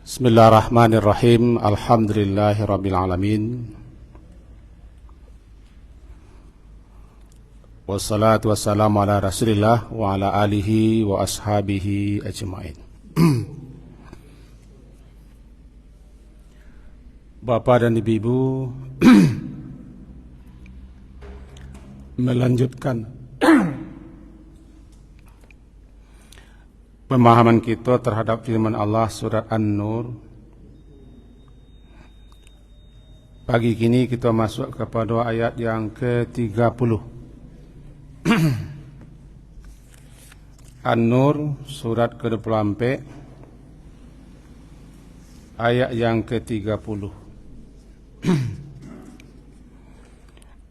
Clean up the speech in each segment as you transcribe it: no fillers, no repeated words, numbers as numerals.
Bismillahirrahmanirrahim. Alhamdulillahirrabbilalamin. Wassalatu wassalamu ala rasulillah wa ala alihi wa ashabihi ajma'in. Bapak dan ibu-ibu, melanjutkan pemahaman kita terhadap firman Allah surat An-Nur. Pagi kini kita masuk kepada ayat yang ke-30. An-Nur surat ke-24 ayat yang ke-30.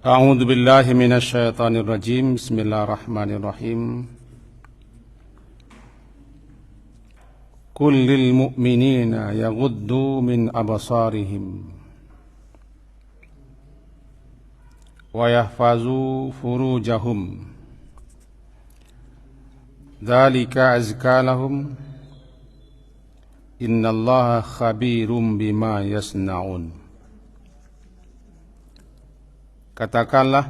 A'udzu billahi minasy syaithanir rajim. Bismillahirrahmanirrahim. Kullil mu'minina yaghuddu min absarihim wa yahfazu furujahum dzalika azka lahum innallaha khabirum bima yasnaun. Katakanlah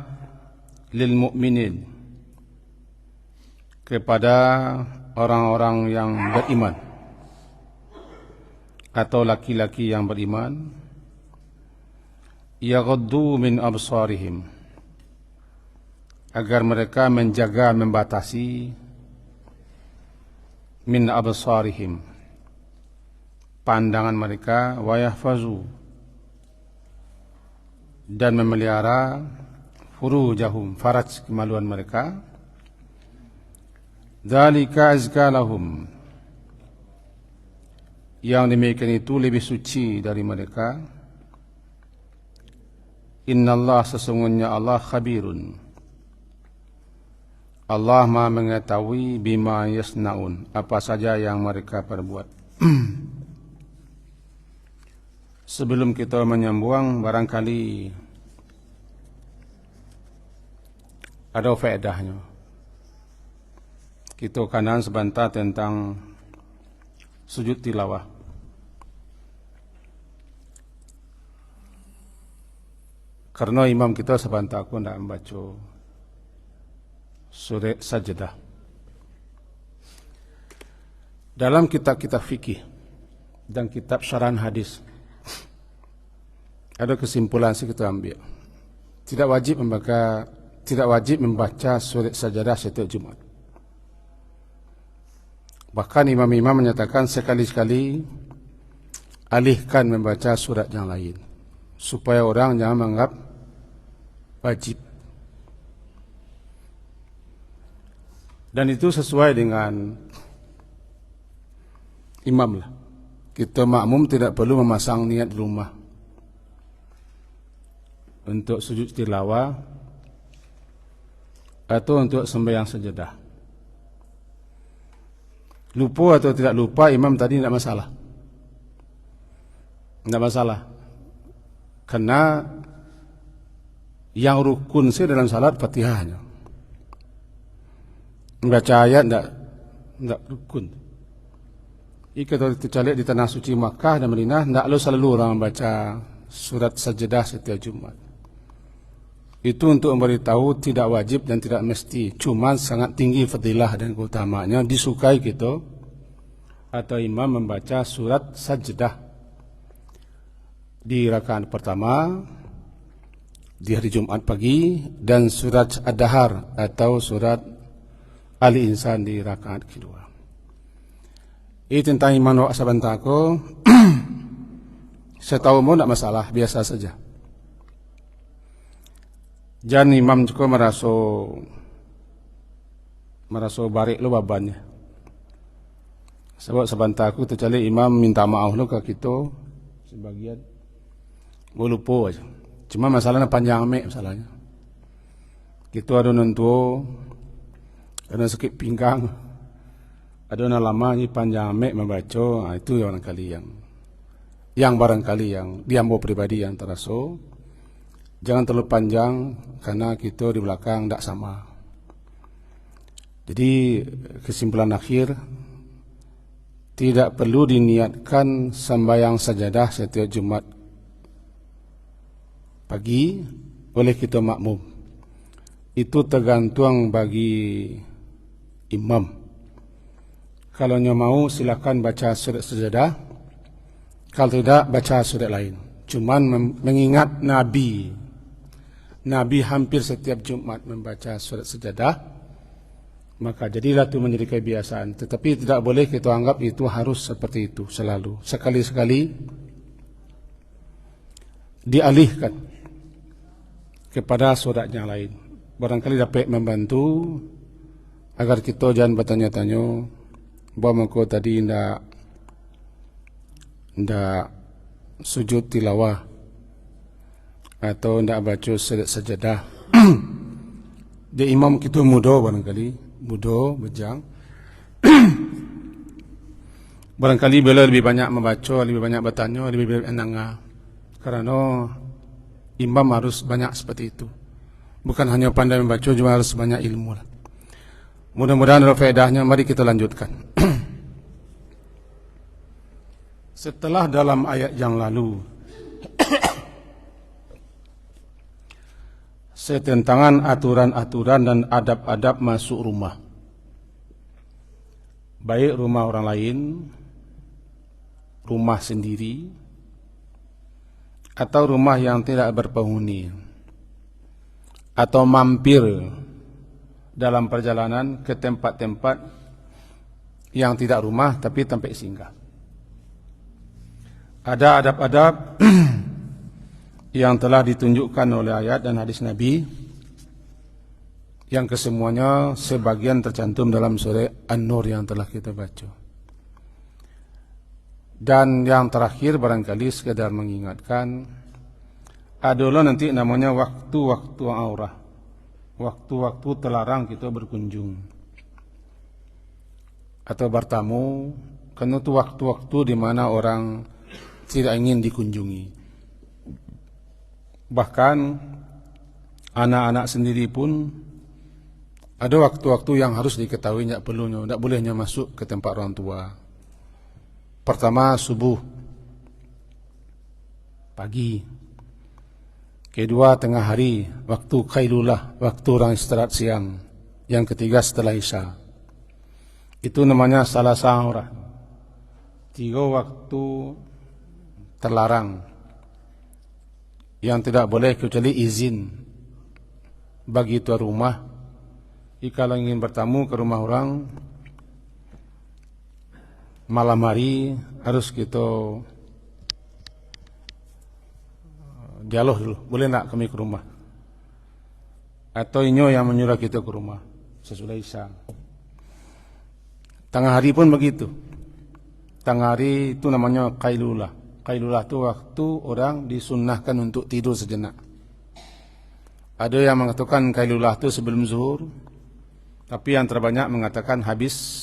lil mu'minin, kepada orang-orang yang beriman atau laki-laki yang beriman, yaghuddu min absarihim, agar mereka menjaga, membatasi min absarihim, pandangan mereka, wa yahfazu, dan memelihara furujahum, faraj, kemaluan mereka, dzalika azka lahum, yang demikian itu lebih suci dari mereka. Innallah, sesungguhnya Allah, khabirun, Allah Maha mengetahui, bima yasnaun, apa saja yang mereka perbuat. Sebelum kita menyambung, barangkali ada faedahnya. Kita kanan sebentar tentang sujud tilawah. Karena imam kita sebentar aku tidak membaca surat Sajdah. Dalam kitab-kitab fikih dan kitab syarah hadis, ada kesimpulan yang kita ambil. Tidak wajib membaca surat Sajdah setiap Jumat. Bahkan imam-imam menyatakan sekali-sekali alihkan membaca surat yang lain, supaya orang jangan menganggap wajib. Dan itu sesuai dengan imam lah. Kita makmum tidak perlu memasang niat di rumah untuk sujud tilawah atau untuk sembahyang sajadah. Lupa atau tidak lupa imam tadi tidak masalah. Tidak masalah. Karena yang rukun sih dalam salat Fatihahnya. Membaca ayat tidak rukun. Jika kita lihat di tanah suci Makkah dan Madinah, tidak selalu orang membaca surat Sajdah setiap Jumat. Itu untuk memberitahu tidak wajib dan tidak mesti, cuma sangat tinggi fadilah dan keutamaannya, disukai kita atau imam membaca surat Sajdah di rakaat pertama di hari Jumat pagi, dan surat Ad-Dahar atau surat Ali Insan di rakaat kedua. Ini tentang iman wa sabantako. Setahu mu tidak masalah, biasa saja. Jangan imam juga merasa barik lo babannya. Sebab sabantako tercali imam minta maaf lo ke kita sebagian. Gue lupa aja. Cuma masalahnya panjang amek masalahnya. Kita ada nentu, ada sakit pinggang, ada lama ni panjang amek membaca. Itu barangkali yang barangkali yang diambil pribadi yang terasa. Jangan terlalu panjang karena kita di belakang tidak sama. Jadi kesimpulan akhir, tidak perlu diniatkan sembahyang sajadah setiap Jumat pagi oleh kita makmum. Itu tergantung bagi imam. Kalau nyo mau silakan baca surat sajadah, kalau tidak baca surat lain. Cuman mengingat Nabi hampir setiap Jumat membaca surat sajadah, maka jadilah itu menjadi kebiasaan. Tetapi tidak boleh kita anggap itu harus seperti itu selalu. Sekali-sekali dialihkan kepada surat yang lain. Barangkali dapat membantu agar kita jangan bertanya-tanya bahawa kau tadi ndak sujud tilawah atau ndak baca surat sajadah. Dia imam kita muda barangkali, muda, bejang. Barangkali beliau lebih banyak membaca, lebih banyak bertanya, lebih banyak mendengar. Karena imam harus banyak seperti itu. Bukan hanya pandai membaca, juga harus banyak ilmu. Mudah-mudahan ada faedahnya. Mari kita lanjutkan. Setelah dalam ayat yang lalu setentangan aturan-aturan dan adab-adab masuk rumah, baik rumah orang lain, rumah sendiri, atau rumah yang tidak berpenghuni, atau mampir dalam perjalanan ke tempat-tempat yang tidak rumah tapi tempat singgah. Ada adab-adab yang telah ditunjukkan oleh ayat dan hadis Nabi, yang kesemuanya sebagian tercantum dalam surah An-Nur yang telah kita baca. Dan yang terakhir barangkali sekadar mengingatkan, adalah nanti namanya waktu-waktu aurah, waktu-waktu terlarang kita berkunjung atau bertamu, karena itu waktu-waktu di mana orang tidak ingin dikunjungi. Bahkan anak-anak sendiri pun ada waktu-waktu yang harus diketahui, tidak bolehnya masuk ke tempat orang tua. Pertama subuh, pagi. Kedua tengah hari, waktu khailulah, waktu orang istirahat siang. Yang ketiga setelah isya. Itu namanya salah sahurah. 3 waktu terlarang yang tidak boleh kecuali izin bagi tuan rumah. Jika ingin bertamu ke rumah orang malam hari, harus kita dialog dulu, boleh nak kami ke rumah, atau inyo yang menyuruh kita ke rumah sesudah isya. Tengah hari pun begitu. Tengah hari itu namanya qailulah. Qailulah itu waktu orang disunnahkan untuk tidur sejenak. Ada yang mengatakan qailulah itu sebelum zuhur, tapi yang terbanyak mengatakan habis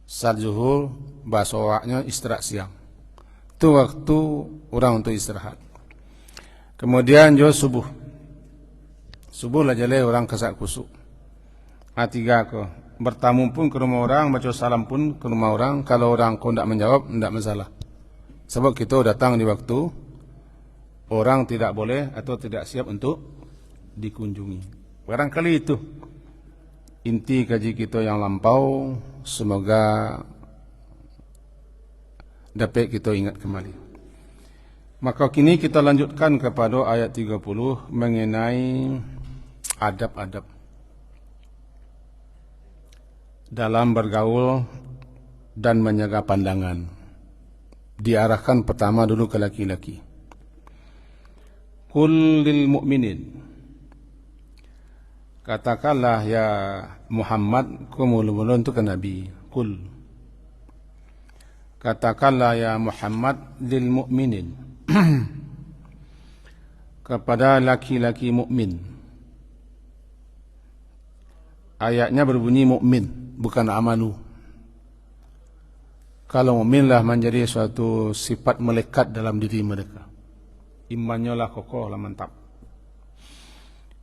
salat zuhur, bahasa awaknya istirahat siang. Itu waktu orang untuk istirahat. Kemudian juga subuh. Subuh lah jale orang kesak kusuk. Tiga ke bertamu pun ke rumah orang, baca salam pun ke rumah orang. Kalau orang kau tidak menjawab, tidak masalah. Sebab kita datang di waktu orang tidak boleh atau tidak siap untuk dikunjungi. Barangkali itu inti kaji kita yang lampau. Semoga dapat kita ingat kembali. Maka kini kita lanjutkan kepada ayat 30 mengenai adab-adab dalam bergaul dan menjaga pandangan. Diarahkan pertama dulu ke laki-laki. Qul lil mu'minin, katakanlah ya Muhammad, kumul-mulun itu ke Nabi. Qul, katakanlah ya Muhammad lil mu'minin, kepada laki-laki mukmin. Ayatnya berbunyi mukmin, bukan amanu. Kalau mukminlah menjadi suatu sifat melekat dalam diri mereka. Imannya lah kokoh, lah mantap.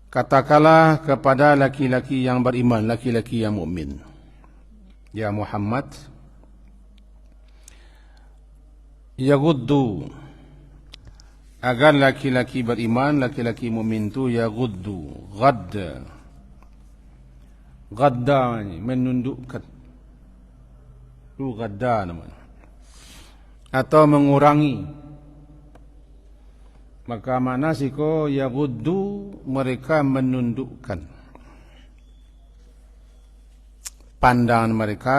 Katakanlah kepada laki-laki yang beriman, laki-laki yang mukmin, ya Muhammad, Yaghuddu, agar laki-laki beriman, laki-laki mukmin itu yaghuddu, gadda menundukkan, itu gadda namanya, atau mengurangi. Maka mana siko yaghuddu, mereka menundukkan pandangan mereka.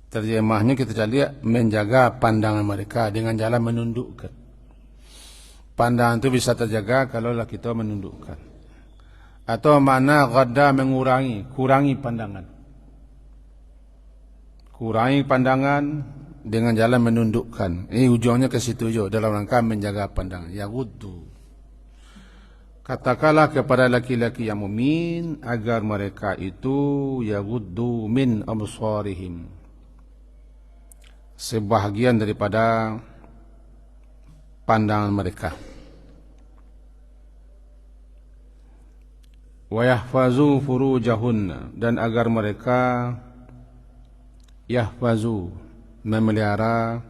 Terjemahnya kita lihat, menjaga pandangan mereka dengan jalan menundukkan. Pandangan itu bisa terjaga kalau kita menundukkan. Atau mana ghadda, mengurangi, kurangi pandangan. Kurangi pandangan dengan jalan menundukkan. Ini ujungnya ke situ juga, dalam rangka menjaga pandangan. Yaghuddu. Katakanlah kepada laki-laki yang mukmin agar mereka itu yaghuddu min absarihim, sebahagian daripada pandangan mereka. Wa yahfazu furujahunna, dan agar mereka yahfazu, memelihara,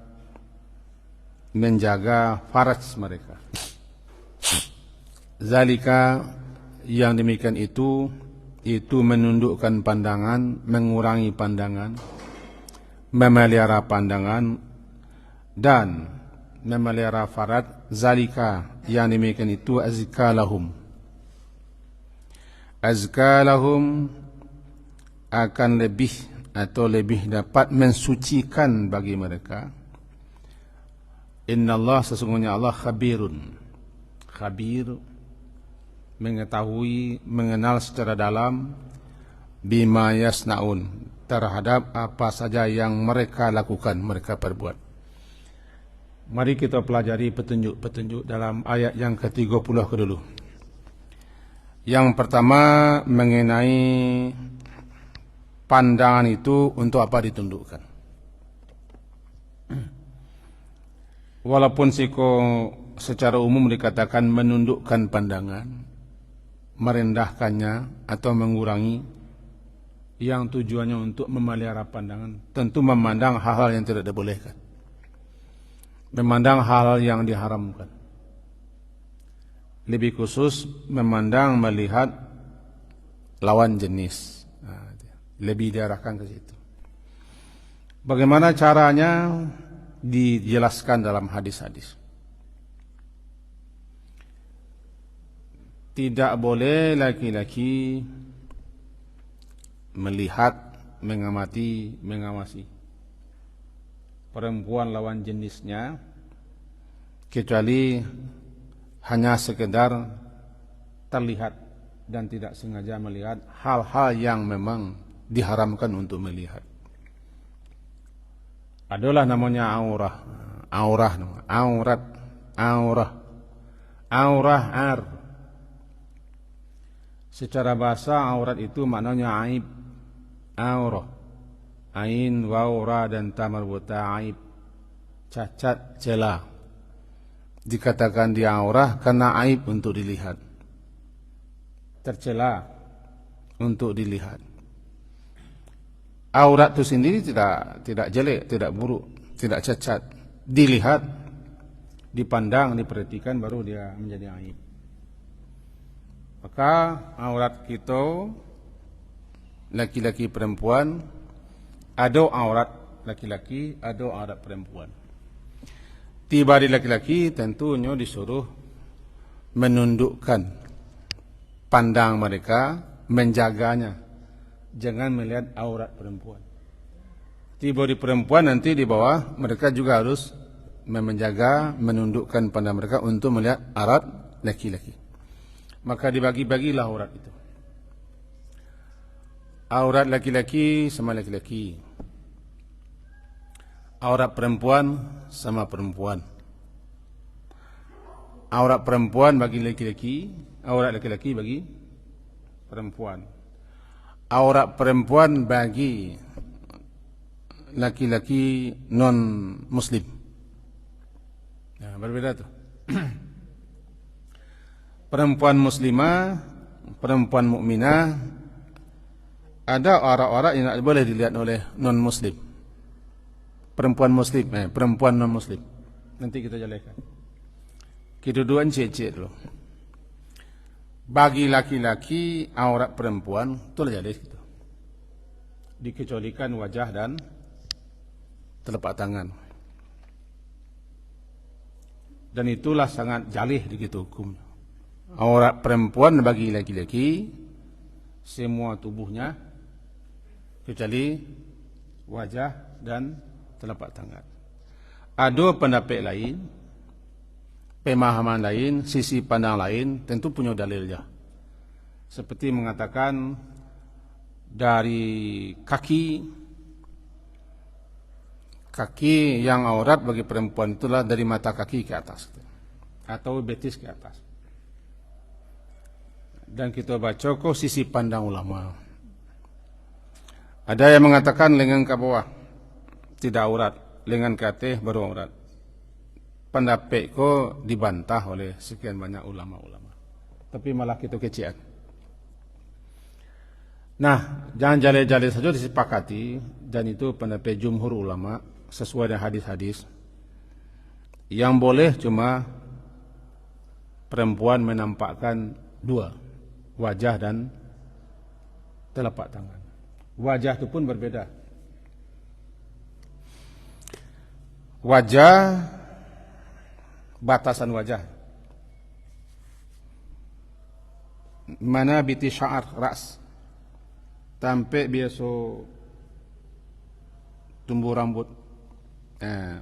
menjaga faraj mereka. Zalika, yang demikian itu menundukkan pandangan, mengurangi pandangan, memelihara pandangan dan memelihara farad. Zalika, yang demikian itu azka lahum, akan lebih atau lebih dapat mensucikan bagi mereka. Innallaha, sesungguhnya Allah, khabir, mengetahui, mengenal secara dalam, bima yasnaun, terhadap apa saja yang mereka lakukan, mereka perbuat. Mari kita pelajari petunjuk-petunjuk dalam ayat yang ke-30 ke dulu. Yang pertama mengenai pandangan itu untuk apa ditundukkan. Walaupun secara umum dikatakan menundukkan pandangan, merendahkannya atau mengurangi, yang tujuannya untuk memelihara pandangan, tentu memandang hal-hal yang tidak dibolehkan, memandang hal-hal yang diharamkan. Lebih khusus memandang, melihat lawan jenis, lebih diarahkan ke situ. Bagaimana caranya dijelaskan dalam hadis-hadis. Tidak boleh laki-laki melihat, mengamati, mengawasi perempuan lawan jenisnya, kecuali hanya sekedar terlihat dan tidak sengaja melihat hal-hal yang memang diharamkan untuk melihat. Adalah namanya aurat. Secara bahasa aurat itu maknanya aib, aurah, ain, waw, ra dan ta marbuta, aib, cacat, celah. Dikatakan dia aurah karena aib untuk dilihat, tercela untuk dilihat. Aurat itu sendiri tidak jelek, tidak buruk, tidak cacat. Dilihat, dipandang, diperhatikan, baru dia menjadi aib. Maka aurat kita, laki-laki perempuan, ada aurat laki-laki, ada aurat perempuan. Tiba di laki-laki tentunya disuruh menundukkan pandang mereka, menjaganya, jangan melihat aurat perempuan. Tiba di perempuan, nanti di bawah mereka juga harus menjaga, menundukkan pandang mereka untuk melihat aurat laki-laki. Maka dibagi-bagilah aurat itu. Aurat laki-laki sama laki-laki, aurat perempuan sama perempuan. Aurat perempuan bagi laki-laki, aurat laki-laki bagi perempuan. Aurat perempuan bagi laki-laki non-muslim. Nah, berbeda tuh. Perempuan muslimah, perempuan mukminah, ada aurat-aurat yang tidak boleh dilihat oleh non-muslim. perempuan muslim, perempuan non muslim. Nanti kita jelaskan. Kedudukan cecek dulu. Bagi laki-laki aurat perempuan itu jelas gitu. Dikecualikan wajah dan telapak tangan. Dan itulah sangat jalih begitu hukumnya. Aurat perempuan bagi laki-laki semua tubuhnya kecuali wajah dan telapak tangan. Ada pendapat lain, pemahaman lain, sisi pandang lain, tentu punya dalilnya. Seperti mengatakan dari kaki yang aurat bagi perempuan itulah dari mata kaki ke atas atau betis ke atas. Dan kita baca kok sisi pandang ulama. Ada yang mengatakan lengan ke bawah tidak aurat, lengan ke atas baru aurat. Pendapat ko dibantah oleh sekian banyak ulama-ulama. Tapi malah kita kecian. Nah, jangan jale-jale saja disepakati, dan itu pendapat jumhur ulama sesuai dengan hadis-hadis. Yang boleh cuma perempuan menampakkan dua, wajah dan telapak tangan. Wajah itu pun berbeda. Wajah, batasan wajah. Mana biti sya'ar ras. Sampai biasa tumbuh rambut.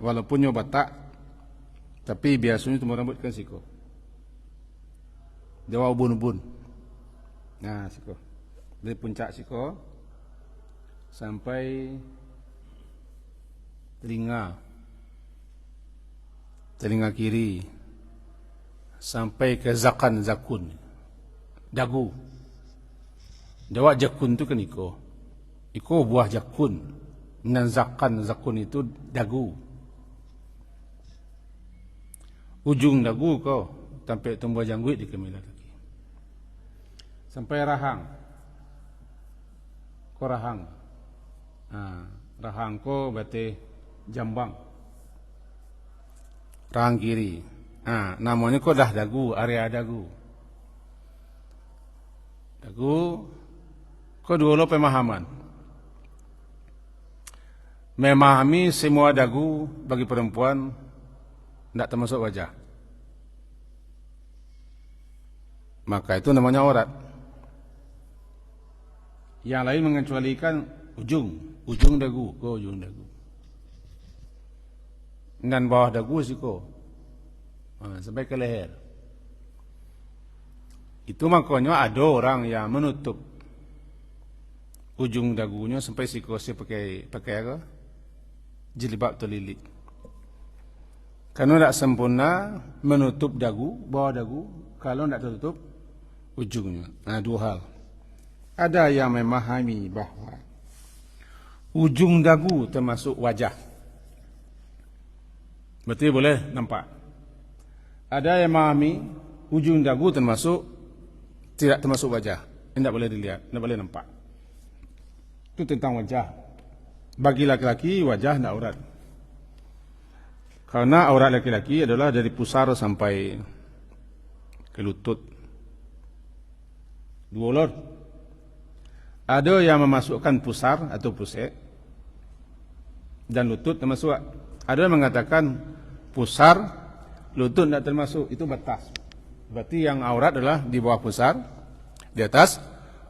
Walaupun nyoba tak, tapi biasanya tumbuh rambut kan siko. Dewa ubun-ubun. Nah, siko. Dari puncak siko sampai telinga kiri, sampai ke zakun, dagu. Dewa jakun itu kan iko buah jakun. Dan zakun itu dagu. Ujung dagu kau sampai tumbuh janggut di kemilah kaki. Sampai rahang. Ko rahang. Rahang ko berarti jambang. Rahang kiri. Namanya ko dah dagu, area dagu. Dagu ko dulu pemahaman. Memahami semua dagu bagi perempuan tidak termasuk wajah. Maka itu namanya aurat. Yang lain mengecualikan ujung dagu, ujung dagu. Dan bawah dagu siko, sampai ke leher. Itu makanya ada orang yang menutup ujung dagunya sampai siko pakai apa? Jilbab atau lilit. Karena tidak sempurna menutup dagu, bawah dagu, kalau tidak tertutup ujungnya. Dua hal. Ada yang memahami bahawa ujung dagu termasuk wajah. Berarti boleh nampak. Ada yang memahami ujung dagu tidak termasuk wajah. Tidak boleh dilihat, tidak boleh nampak. Itu tentang wajah. Bagi laki-laki wajah tidak aurat. Karena aurat laki-laki adalah dari pusar sampai ke lutut. Dua ulur. Ada yang memasukkan pusar atau pusek dan lutut termasuk. Ada yang mengatakan pusar, lutut tidak termasuk. Itu batas. Berarti yang aurat adalah di bawah pusar, di atas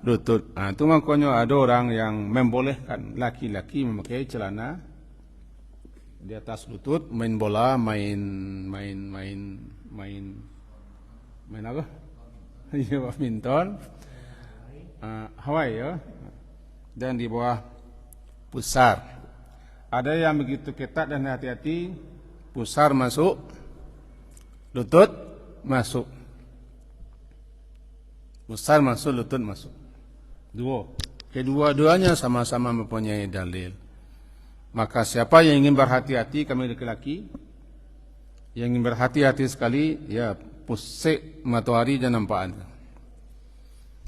lutut. Itu makanya ada orang yang membolehkan laki-laki memakai celana di atas lutut, main bola, main apa? Badminton, Hawaii ya. Dan di bawah pusar. Ada yang begitu ketat dan hati-hati, pusar masuk, lutut masuk. Pusar masuk, lutut masuk. Kedua-duanya sama-sama mempunyai dalil. Maka siapa yang ingin berhati-hati, kami laki-laki yang ingin berhati-hati sekali, ya pusik matahari dan nampakan.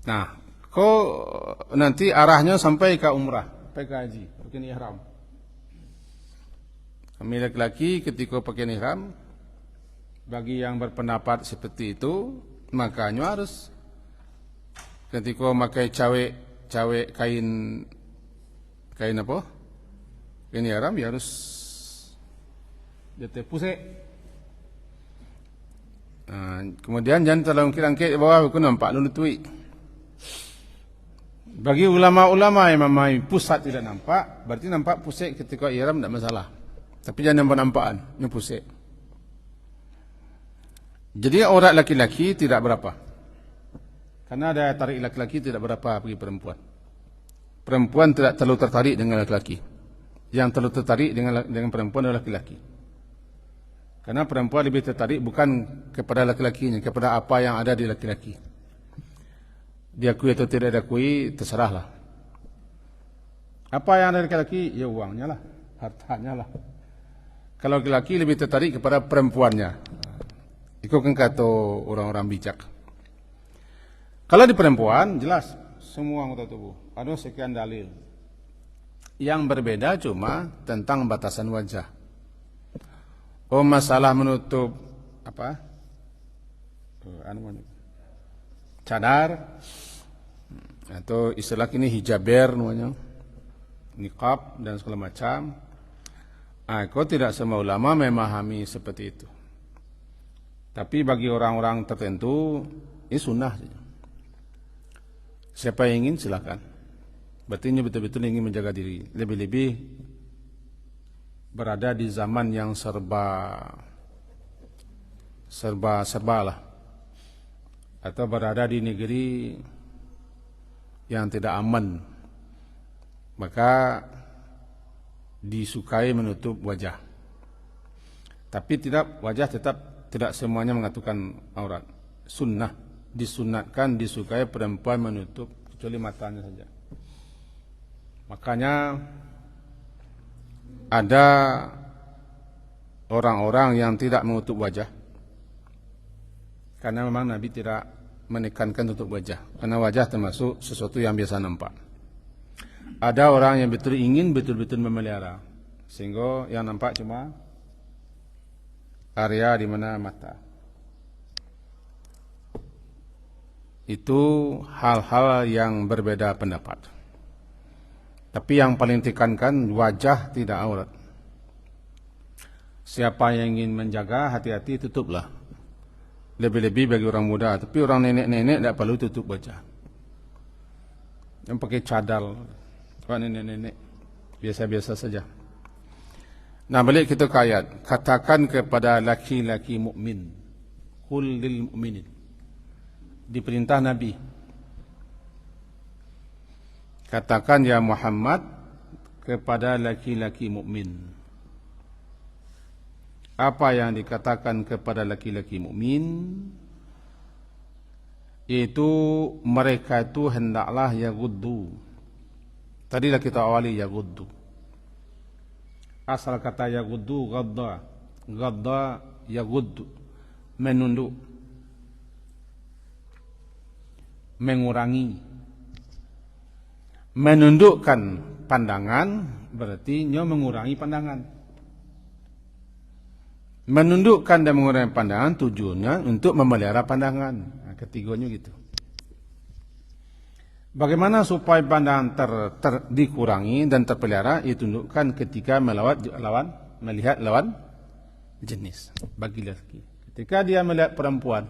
Nah, kau nanti arahnya sampai ke umrah, sampai ke haji, rukun ihram. Kami laki-laki ketika pakai ihram, bagi yang berpendapat seperti itu, makanya harus ketika pakai cawe kain apa? Kain ihram ya harus dia pusek. Nah, kemudian jangan terlalu angkit di bawah, aku nampak lutui. Bagi ulama-ulama yang memang pusat tidak nampak, berarti nampak pusek ketika ihram tidak masalah. Tapi jangan nampak-nampakan, ini pusek. Jadi aurat laki-laki tidak berapa. Karena ada tarik laki-laki tidak berapa bagi perempuan. Perempuan tidak terlalu tertarik dengan laki-laki. Yang terlalu tertarik dengan perempuan adalah laki-laki. Karena perempuan lebih tertarik bukan kepada laki-lakinya, kepada apa yang ada di laki-laki. Diakui atau tidak diakui, terserahlah. Apa yang ada di laki-laki? Ya uangnya lah, hartanya lah. Kalau laki-laki lebih tertarik kepada perempuannya. Itu kan kata orang-orang bijak. Kalau di perempuan, jelas semua anggota tubuh. Ada sekian dalil. Yang berbeda cuma tentang batasan wajah. Oh, masalah menutup apa? Cadar atau istilah ini hijaber namanya, niqab dan segala macam. Aku tidak semua ulama memahami seperti itu. Tapi bagi orang-orang tertentu ini sunnah. Siapa yang ingin silakan. Berarti ini betul-betul ingin menjaga diri. Lebih-lebih berada di zaman yang serba lah, atau berada di negeri yang tidak aman, maka disukai menutup wajah. Tapi wajah tetap tidak semuanya mengatakan aurat. Sunnah, disunatkan, disukai perempuan menutup kecuali matanya saja. Makanya ada orang-orang yang tidak menutup wajah, karena memang Nabi tidak menekankan tutup wajah, karena wajah termasuk sesuatu yang biasa nampak. Ada orang yang ingin betul-betul memelihara, sehingga yang nampak cuma area di mana mata. Itu hal-hal yang berbeda pendapat. Tapi yang paling tekankan wajah tidak aurat. Siapa yang ingin menjaga, hati-hati tutuplah. Lebih-lebih bagi orang muda. Tapi orang nenek-nenek tidak perlu tutup wajah. Yang pakai cadar, orang nenek-nenek biasa-biasa saja. Nah, balik kita ke ayat. Katakan kepada laki-laki mukmin, qul lil mu'minin. Diperintah Nabi. Katakan ya Muhammad kepada laki-laki mukmin. Apa yang dikatakan kepada laki-laki mukmin? Yaitu mereka itu hendaklah yaghuddu. Tadilah kita awali yaghuddu. Asal kata yaghuddu ghadda. Ghadda yaghuddu. Menunduk. Mengurangi. Menundukkan pandangan berarti mengurangi pandangan. Menundukkan dan mengurangi pandangan tujuannya untuk memelihara pandangan. Nah, ketiganya gitu. Bagaimana supaya pandangan dikurangi dan terpelihara? Ditundukkan ketika melihat lawan jenis. Bagi lelaki, ketika dia melihat perempuan,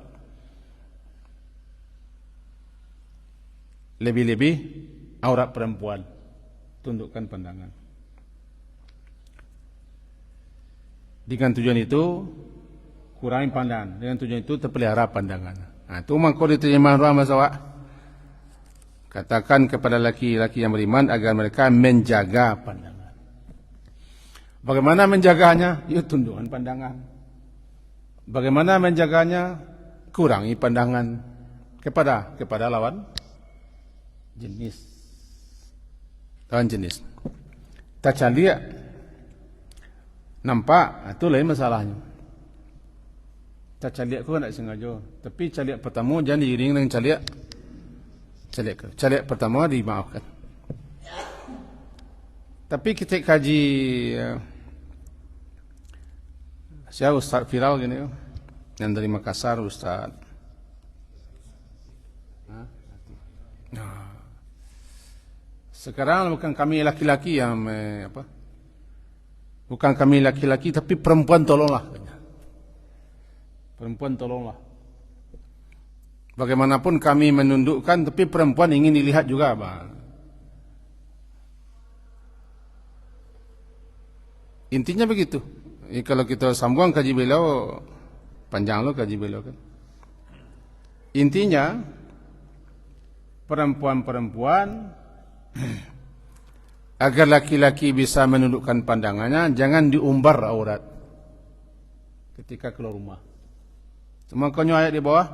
lebih-lebih aurat perempuan, tundukkan pandangan. Dengan tujuan itu kurangi pandangan. Dengan tujuan itu terpelihara pandangan. Nah, itu mangko diterima orang masalah. Katakan kepada laki-laki yang beriman agar mereka menjaga pandangan. Bagaimana menjaganya? Ya, tundukkan pandangan. Bagaimana menjaganya? Kurangi pandangan kepada lawan jenis. Lawan jenis. Tak caliak nampak, itu lain masalahnya. Tak caliak aku tak sengaja. Tapi caliak pertama jangan diiring dengan caliak pertama dimaafkan. Tapi kita kaji Saya Ustaz viral gini, yang dari Makassar, Ustaz. Nah, sekarang bukan kami laki-laki yang bukan kami laki-laki, tapi perempuan tolonglah. Perempuan tolonglah. Bagaimanapun kami menundukkan, tapi perempuan ingin dilihat juga, Bang. Intinya begitu. Kalau kita sambung kaji beliau, panjang lo kaji beliau kan. Intinya, perempuan-perempuan agar laki-laki bisa menundukkan pandangannya, jangan diumbar aurat ketika keluar rumah. Cuma kau ayat di bawah,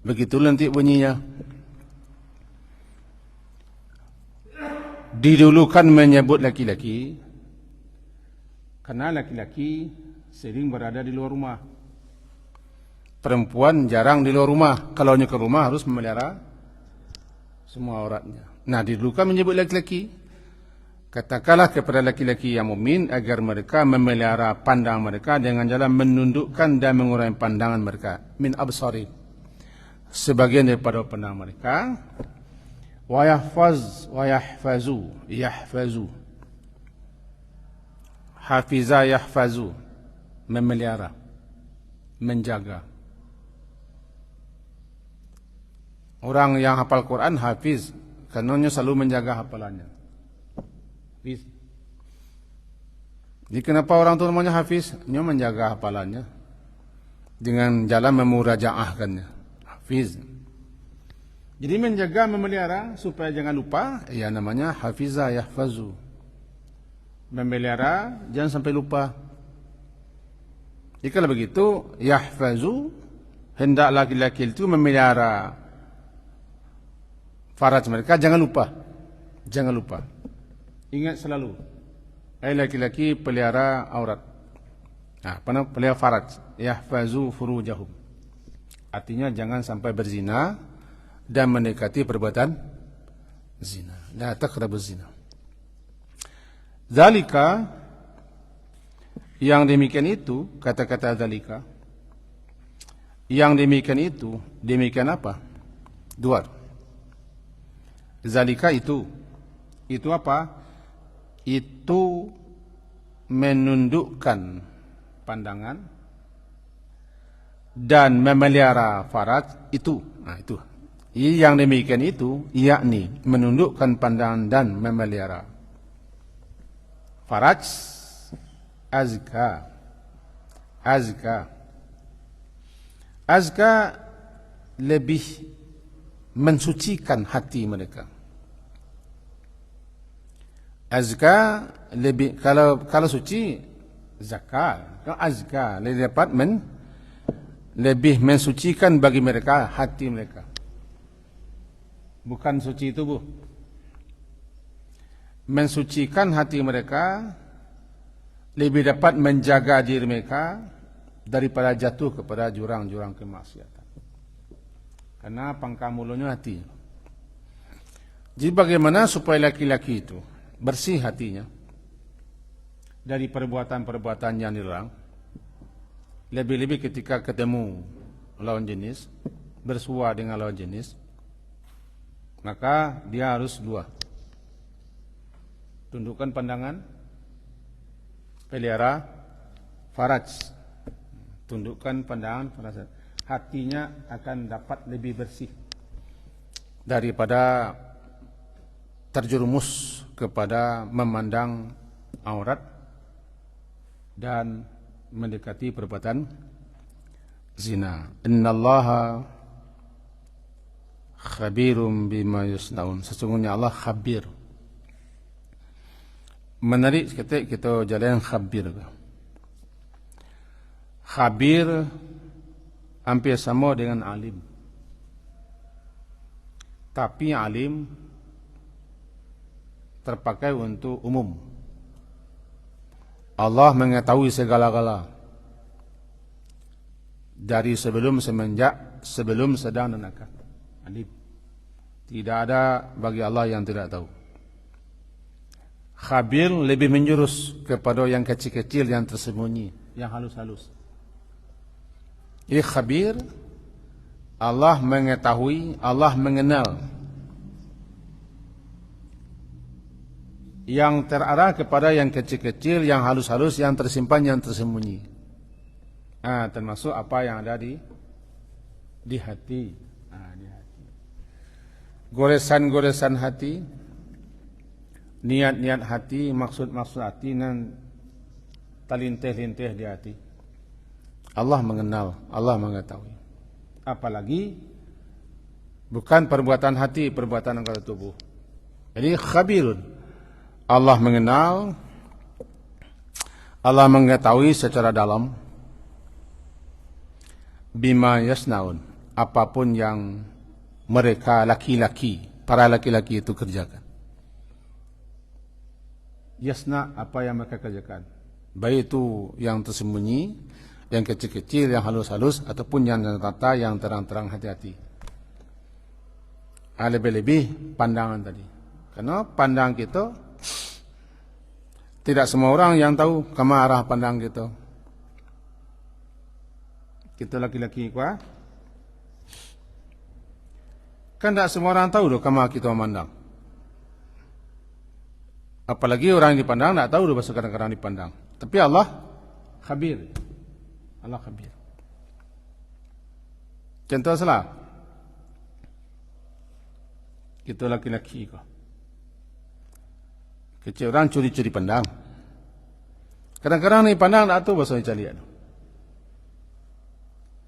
begitu nanti bunyinya. Didulukan menyebut laki-laki karena laki-laki sering berada di luar rumah. Perempuan jarang di luar rumah. Kalau ke rumah harus memelihara semua auratnya. Nah, didulukan menyebut laki-laki. Katakanlah kepada laki-laki yang mukmin agar mereka memelihara pandang mereka dengan jalan menundukkan dan mengurangi pandangan mereka. Min absari. Sebagian daripada pandangan mereka. Wa yahfazu. Hafiza yahfazu. Memelihara. Menjaga. Orang yang hafal Quran hafiz, karenanya selalu menjaga hafalannya. Hafiz. Jadi kenapa orang itu namanya hafiz? Dia menjaga hafalannya dengan jalan memurajaahkannya. Hafiz. Jadi menjaga, memelihara supaya jangan lupa, ya namanya hafiza yahfazu. Memelihara jangan sampai lupa. Jika begitu, yahfazu, hendak laki-laki itu memelihara faraj mereka, jangan lupa. Jangan lupa. Ingat selalu. Laki-laki pelihara aurat. Nah, pelihara faraj. Yahfazu furujahum. Artinya jangan sampai berzina dan mendekati perbuatan zina. La taqrabuz zina. Zalika, yang demikian itu, kata-kata zalika, yang demikian itu, demikian apa? Dua. Zalika itu apa? Itu menundukkan pandangan dan memelihara faraj itu. Nah, itu. Yang demikian itu, yakni menundukkan pandangan dan memelihara faraj, azka. Azka lebih mensucikan hati mereka. Azka lebih, kalau suci zakat, kalau azka lebih dapat lebih mensucikan bagi mereka hati mereka. Bukan suci tubuh. Mensucikan hati mereka, lebih dapat menjaga diri mereka daripada jatuh kepada jurang-jurang kemaksiatan. Karena pangkal mulutnya hati. Jadi bagaimana supaya laki-laki itu bersih hatinya dari perbuatan-perbuatan yang dilarang, lebih-lebih ketika ketemu lawan jenis, bersua dengan lawan jenis, maka dia harus dua. Tundukkan pandangan, pelihara faraj. Tundukkan pandangan, faraj. Hatinya akan dapat lebih bersih daripada terjerumus kepada memandang aurat dan mendekati perbuatan zina. Innallaha khabirum bima yusnaun. Sesungguhnya Allah khabir. Menarik sekali kita jalan khabir. Khabir hampir sama dengan alim. Tapi alim terpakai untuk umum. Allah mengetahui segala-gala dari sebelum, semenjak, sebelum, sedang dan akan. Alim. Tidak ada bagi Allah yang tidak tahu. Khabir lebih menjurus kepada yang kecil-kecil, yang tersembunyi, yang halus-halus. Jadi khabir, Allah mengetahui, Allah mengenal. Yang terarah kepada yang kecil-kecil, yang halus-halus, yang tersimpan, yang tersembunyi. Termasuk apa yang ada di hati. Di hati. Goresan-goresan hati, niat-niat hati, maksud-maksud hati, dan talintih-lintih di hati. Allah mengenal, Allah mengetahui. Apalagi bukan perbuatan hati, perbuatan anggota tubuh. Jadi khabirun, Allah mengenal, Allah mengetahui secara dalam bima yasnaun, apapun yang mereka laki-laki, para laki-laki itu kerjakan. Yasna, apa yang mereka kerjakan, baik itu yang tersembunyi, yang kecil-kecil, yang halus-halus, ataupun yang nyata, yang terang-terang, hati-hati. Lebih-lebih pandangan tadi. Karena pandang kita, tidak semua orang yang tahu kemana arah pandang kita. Kita laki-laki kuat, kan tidak semua orang tahu doh kemana kita memandang. Apalagi orang yang dipandang tidak tahu doh bahasa kadang-kadang dipandang. Tapi Allah khabir. Allah khabir. Contoh salah. Kita laki-laki kok. Kecil orang curi-curi pandang. Kadang-kadang ni pandang tak tahu bahasa yang lihat.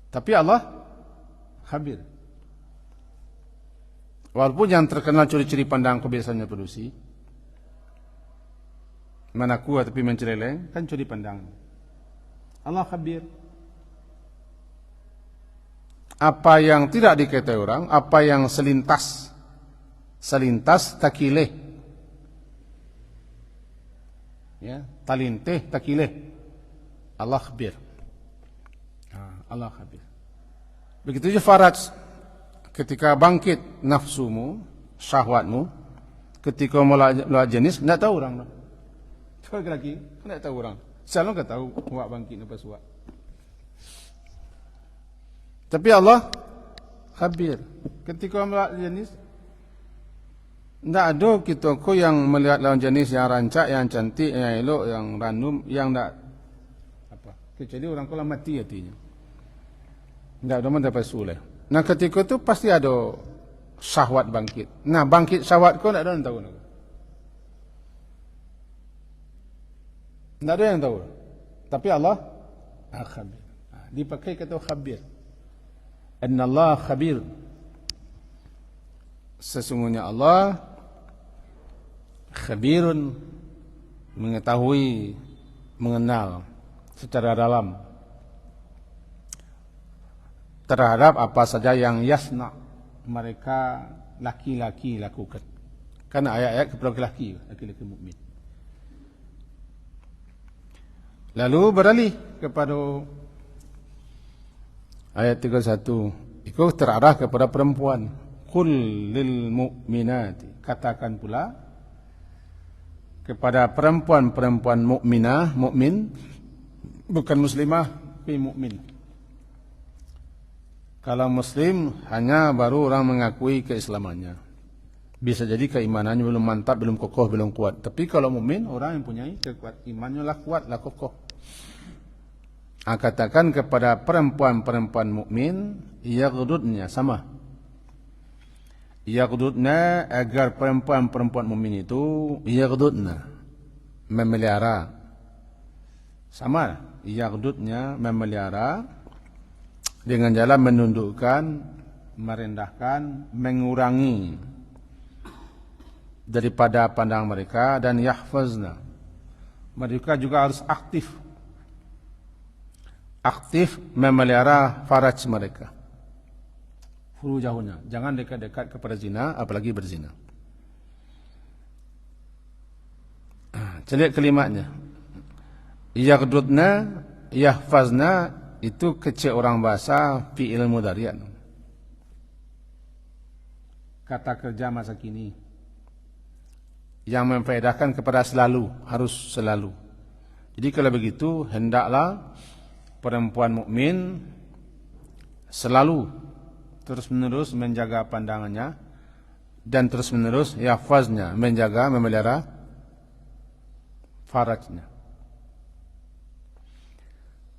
Tapi Allah khabir. Walaupun yang terkenal curi-curi pandang kebiasaannya produksi, mana kuat tapi menceleleng, kan curi pandang. Allah khabir. Apa yang tidak diketahui orang, apa yang selintas takileh, ya, talintih takileh, Allah khabir. Allah khabir. Begitu juga faraj, ketika bangkit nafsumu, syahwatmu, ketika mula jenis, tidak tahu orang. Kalau lagi, tidak tahu orang. Selalu tidak tahu wak bangkit nafas wak. Tapi Allah khabir. Ketika mula jenis, tidak ada kita ko yang melihat lawan jenis yang rancak, yang cantik, yang elok, yang random, yang tidak apa. Kecuali orang kalau mati hatinya. Tidak ada mendapat sulih. Nah ketika itu pasti ada syahwat bangkit. Nah bangkit syahwat kau tidak ada yang tahu. Tidak ada yang tahu. Tapi Allah khabir. Dipakai kata khabir. Inna Allah khabir. Sesungguhnya Allah khabirun, mengetahui, mengenal secara dalam terhadap apa saja yang yasna, mereka laki-laki lakukan. Karena ayat-ayat kepada laki-laki mukmin. Lalu beralih kepada ayat 31. Itu terarah kepada perempuan. Qul lil mu'minati, katakan pula kepada perempuan-perempuan mukminah, mukmin, bukan muslimah, tapi mukmin. Kalau muslim hanya baru orang mengakui keislamannya. Bisa jadi keimanannya belum mantap, belum kokoh, belum kuat. Tapi kalau mukmin, orang yang punya imannya lah kuat, lah kokoh. Katakan kepada perempuan-perempuan mukmin, yaghdudna, sama. Yaghdudna, agar perempuan-perempuan mukmin itu yaghdudna, memelihara. Sama, yaghdudnya memelihara dengan jalan menundukkan, merendahkan, mengurangi daripada pandang mereka, dan yahfazna, mereka juga harus aktif memelihara faraj mereka, furujahuna, jangan dekat-dekat kepada zina, apalagi berzina. Celik kalimatnya, yaghdudna, yahfazna, itu kecil orang bahasa fi'il mudhari'. Kata kerja masa kini. yang memfaedahkan kepada selalu, harus selalu. Jadi kalau begitu hendaklah perempuan mukmin selalu terus-menerus menjaga pandangannya dan terus-menerus yahfaznya, menjaga, memelihara farajnya.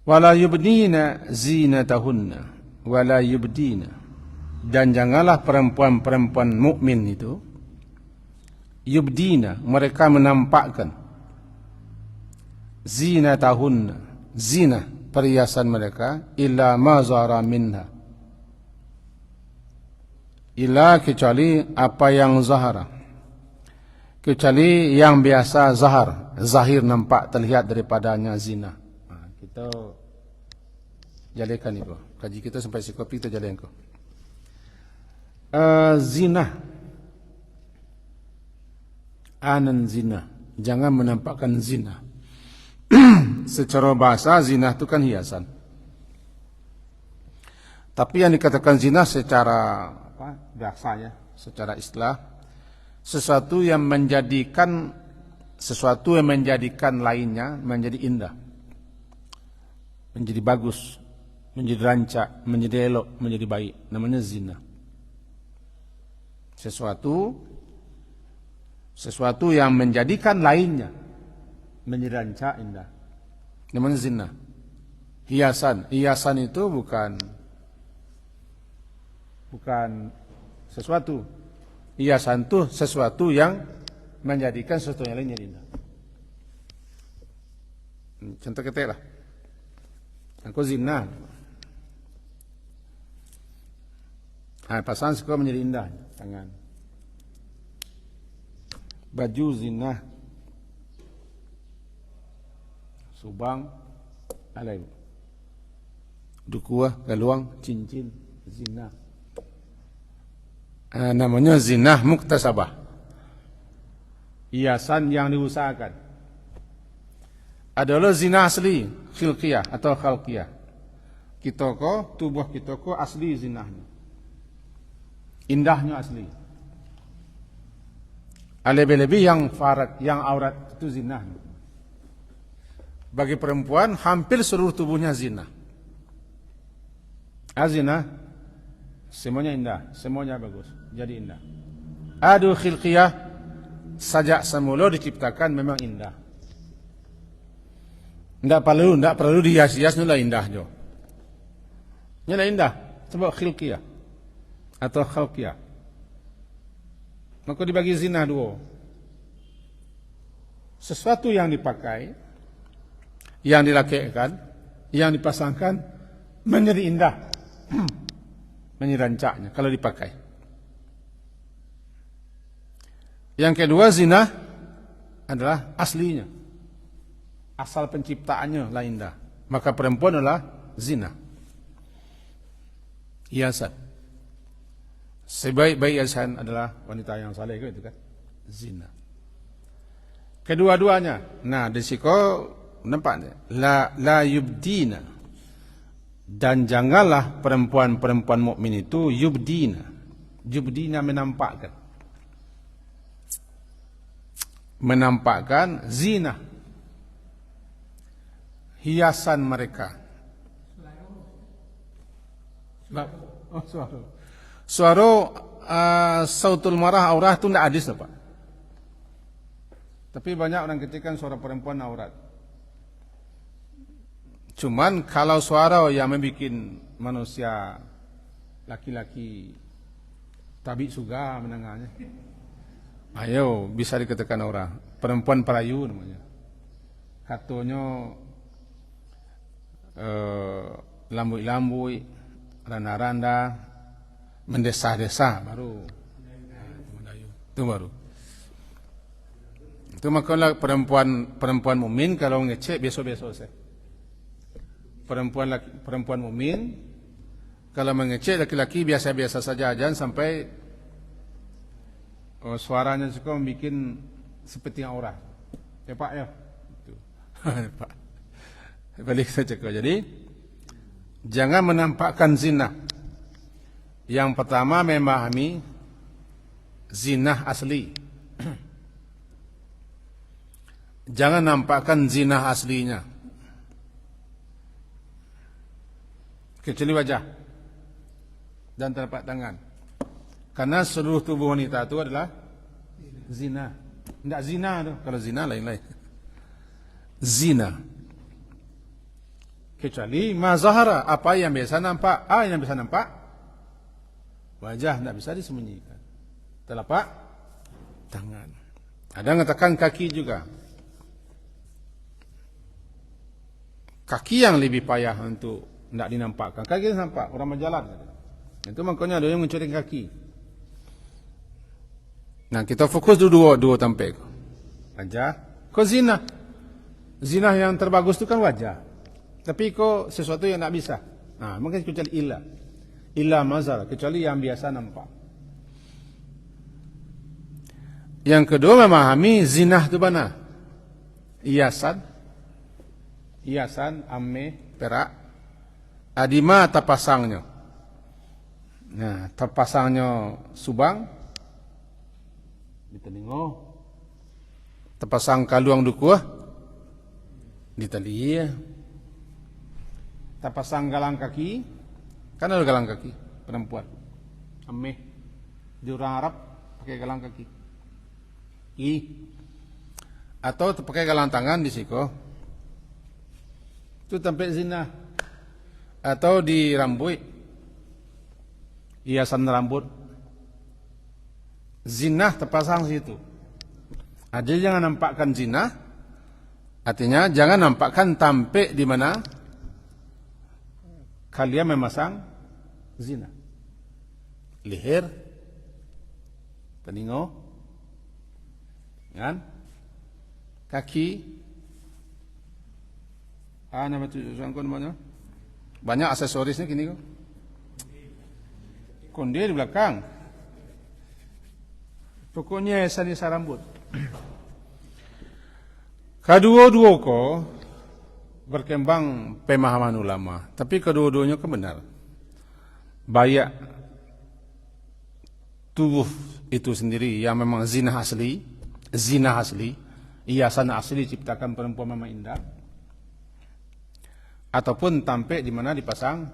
Wala yubdina zinatahunna wala yubdina, dan janganlah perempuan-perempuan mukmin itu yubdina, mereka menampakkan zinatahunna, zina perhiasan mereka, illa ma zahara minha, illa kecuali apa yang zahara, kecuali yang biasa zahir nampak terlihat daripadanya zina. Kita jalekan itu, kaji kita sampai sikopi kita jalekan. Zina, anan zina, jangan menampakkan zina. Secara bahasa zina itu kan hiasan. Tapi yang dikatakan zina secara bahasa ya, secara istilah, sesuatu yang menjadikan lainnya menjadi indah, menjadi bagus, menjadi rancak, menjadi elok, menjadi baik, namanya zina. Sesuatu yang menjadikan lainnya menjadi rancak, indah, namanya zina. Hiasan itu bukan sesuatu. Hiasan itu sesuatu yang menjadikan sesuatu yang lainnya indah. Contoh ketek lah. Aku zina. Pasangan sekolah menjadi indah. Tangan. Baju zina. Subang. Alai. Dukuah, galuang, cincin. Zina. Namanya zina muktasabah. Hiasan yang diusahakan. Adalah zina asli, khilqiyah atau khalqiyah. Tubuh kita asli zinahnya. Indahnya asli. Lebih-lebih yang farad, yang aurat itu zina. Bagi perempuan hampir seluruh tubuhnya zina. Zina semuanya indah, semuanya bagus, jadi indah. Adu khilqiyah, sajak semula diciptakan memang indah. Tidak perlu dihias-hias, nila indah jo. Nila indah, sebab khilqiyah atau khalqiyah. Maka dibagi zina dua. Sesuatu yang dipakai, yang dilakaikan, yang dipasangkan menjadi indah, menjadi rancaknya kalau dipakai. Yang kedua, zina adalah aslinya, asal penciptaannya lah indah. Maka perempuan adalah zina, hiasan. Sebaik-baik hiasan adalah wanita yang saleh, itu kan zina. Kedua-duanya. Nah, di siko nampak la yubdina, dan janganlah perempuan-perempuan mukmin itu yubdina menampakkan zina, hiasan mereka. Suara sautul marah aurah itu tidak hadis, Pak. Tapi banyak orang ketikan suara perempuan aurat. Cuman kalau suara yang membuat manusia laki-laki tabi suga menengahnya, ayo bisa dikatakan orang perempuan perayu namanya. Katanya lambui-lambui, randa-randa, mendesah-desah baru. Itu baru. Itu maka perempuan mukmin kalau ngecek besok-besok saya. Perempuan mukmin kalau mengecek laki-laki biasa-biasa saja, jangan sampai suaranya suka membuat seperti aurah. Ya Pak ya. Itu. Pak. Balik saja kau. Jadi jangan menampakkan zina. Yang pertama memahami zina asli. jangan nampakkan zina aslinya, kecuali wajah dan telapak tangan. Karena seluruh tubuh wanita itu adalah zina. Tidak zina tu. Kalau zina lain-lain. Zina. Kecuali mazahara, apa yang biasa nampak. Yang biasa nampak wajah, tidak bisa disembunyikan. Telapak tangan. Ada yang mengatakan kaki juga. Kaki yang lebih payah untuk tidak dinampakkan. Kaki nampak, orang berjalan. Itu makanya ada yang mencuri kaki. Nah, kita fokus dulu dua tampik. Wajah, kok zina. Zina yang terbagus itu kan wajah. Tapi kok sesuatu yang tidak bisa. Nah, mungkin kecuali illa mazhar, kecuali yang biasa nampak. Yang kedua memahami zina itu mana? Hiasan, ame, perak. Adima tapasangnya. Nah, tapasangnya subang, ditelingo. Tapasang kaluang dukuh, ditali. Tapasang galang kaki, kan ada galang kaki perempuan. Ame, di orang Arab pakai galang kaki. Atau pakai galang tangan di siko. Itu tampil zina. Atau di rambut, hiasan rambut, zina terpasang situ. Ada jangan nampakkan zina, artinya jangan nampakkan tampil di mana kalian memasang zina. Leher, telinga, kan, kaki, nama tu namanya. Banyak aksesorisnya gini kok. Konde di belakang. Pokoknya hiasan rambut. Kedua-dua kok berkembang pemahaman ulama, tapi kedua-duanya kan benar. Banyak tubuh itu sendiri yang memang zina asli, hiasan asli ciptakan perempuan memang indah. Ataupun tampil di mana dipasang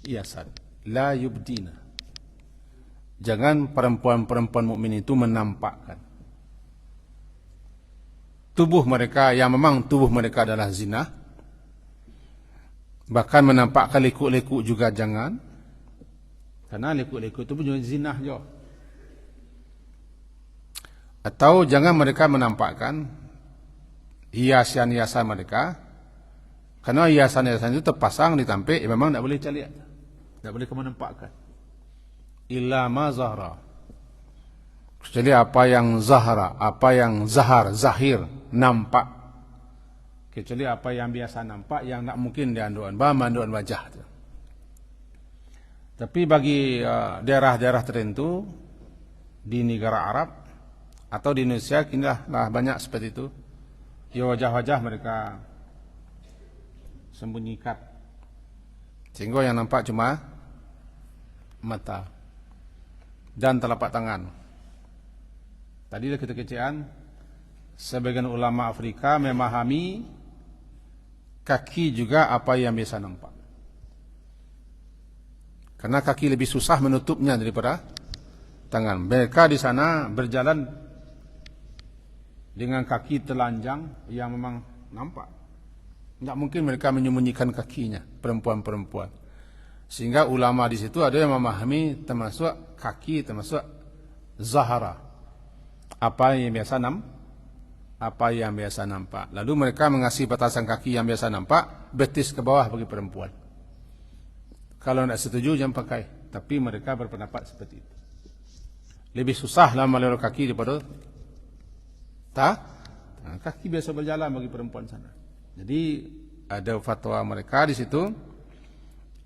hiasan. La yubdina. Jangan perempuan-perempuan mukmin itu menampakkan tubuh mereka yang memang tubuh mereka adalah zina. Bahkan menampakkan lekuk-lekuk juga jangan. Karena lekuk-lekuk itu pun juga zina juga. Atau jangan mereka menampakkan hiasan-hiasan mereka. Karena hiasan-hiasan itu terpasang ditampik, memang tidak boleh cari, tidak boleh kamu nampakkan. Illa ma zahra. Kecuali apa yang zahra, apa yang zahir, nampak. Kecuali apa yang biasa nampak, yang tak mungkin manduan wajah. Tapi bagi daerah-daerah tertentu di negara Arab atau di Indonesia, kini lah banyak seperti itu. Ya wajah-wajah mereka sembunyikan, sehingga yang nampak cuma mata dan telapak tangan. Tadi kekecilan sebagian ulama Afrika memahami kaki juga apa yang biasa nampak, karena kaki lebih susah menutupnya daripada tangan. Mereka di sana berjalan dengan kaki telanjang yang memang nampak. Tidak mungkin mereka menyembunyikan kakinya, perempuan-perempuan. Sehingga ulama di situ ada yang memahami termasuk kaki, termasuk zahara. Apa yang biasa nampak. Lalu mereka mengasih batasan kaki yang biasa nampak, betis ke bawah bagi perempuan. Kalau tidak setuju jangan pakai. Tapi mereka berpendapat seperti itu. Lebih susah lah melewati kaki daripada kaki biasa berjalan bagi perempuan sana. Jadi ada fatwa mereka di situ,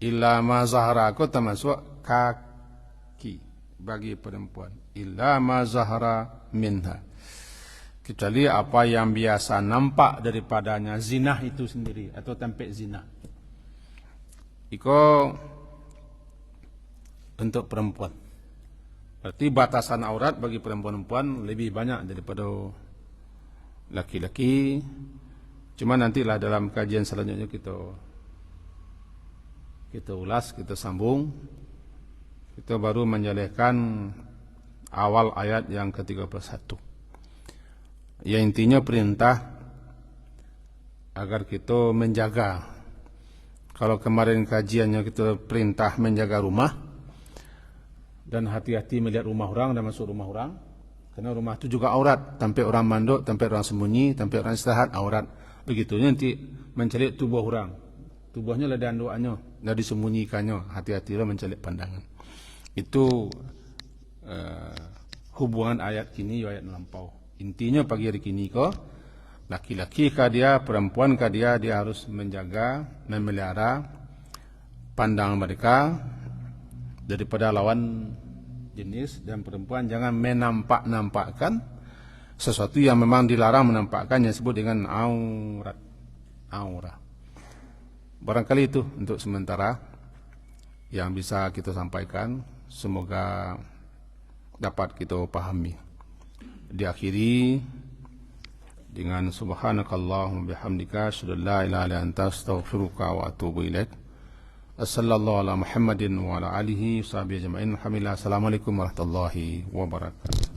illa ma zahara, aku termasuk kaki bagi perempuan. Illa ma zahara minha. Kecuali apa yang biasa nampak daripadanya, zina itu sendiri atau tampil zina. Iko untuk perempuan. Berarti batasan aurat bagi perempuan-perempuan lebih banyak daripada laki-laki. Cuma nantilah dalam kajian selanjutnya kita ulas, kita sambung. Kita baru menjelaskan awal ayat yang ke-31. Yang intinya perintah agar kita menjaga. Kalau kemarin kajiannya kita perintah menjaga rumah dan hati-hati melihat rumah orang dan masuk rumah orang, karena rumah itu juga aurat. Tempat orang manduk, tempat orang sembunyi, tempat orang istirahat, aurat. Begitu nanti mencelik tubuh orang. Tubuhnya lah dan doanya, dah disembunyikannya. Hati-hatilah mencelik pandangan. Itu hubungan ayat kini ayat melampau. Intinya pagi hari kini laki-laki kah dia, perempuan kah dia harus menjaga, memelihara pandangan mereka daripada lawan jenis, dan perempuan jangan menampak-nampakkan sesuatu yang memang dilarang menampakkan, yang disebut dengan aurat. Barangkali itu untuk sementara yang bisa kita sampaikan. Semoga dapat kita pahami. Diakhiri dengan subhanakallahumma bihamdika asyhadu an la ilaha illa anta astaghfiruka wa atubu ilaik. Sallallahu ala Muhammadin wa ala alihi wa sahbihi ajma'in. Alhamdulillah. Assalamualaikum warahmatullahi wabarakatuh.